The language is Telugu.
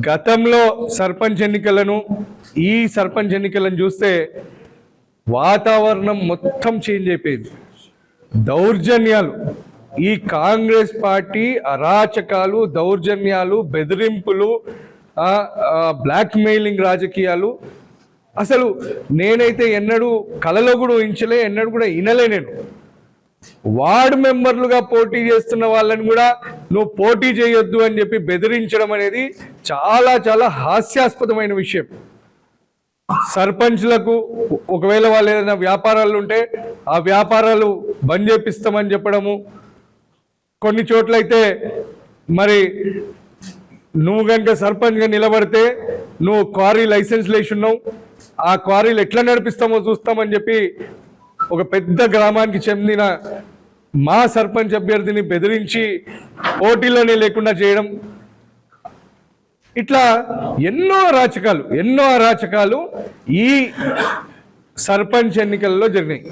గతంలో సర్పంచ్ ఎన్నికలను ఈ సర్పంచ్ ఎన్నికలను చూస్తే వాతావరణం మొత్తం చేంజ్ అయిపోయింది. దౌర్జన్యాలు, ఈ కాంగ్రెస్ పార్టీ అరాచకాలు, దౌర్జన్యాలు, బెదిరింపులు, బ్లాక్మెయిలింగ్ రాజకీయాలు అసలు నేనైతే ఎన్నడూ కలలో కూడా ఊహించలే, ఎన్నడూ కూడా వినలే. నేను వార్డు మెంబర్లుగా పోటీ చేస్తున్న వాళ్ళని కూడా నువ్వు పోటీ చేయొద్దు అని చెప్పి బెదిరించడం అనేది చాలా చాలా హాస్యాస్పదమైన విషయం. సర్పంచ్లకు ఒకవేళ వాళ్ళు ఏదైనా వ్యాపారాలు ఉంటే ఆ వ్యాపారాలు బంద్ చేపిస్తామని చెప్పడము, కొన్ని చోట్లయితే మరి నువ్వు కనుక సర్పంచ్గా నిలబడితే నువ్వు క్వారీ లైసెన్స్ లేచున్నావు, ఆ క్వారీలు ఎట్లా నడిపిస్తామో చూస్తామని చెప్పి ఒక పెద్ద గ్రామానికి చెందిన మా సర్పంచ్ అభ్యర్థిని బెదిరించి పోటీలోనే లేకుండా చేయడం, ఇట్లా ఎన్నో అరాచకాలు ఈ సర్పంచ్ ఎన్నికల్లో జరిగినాయి.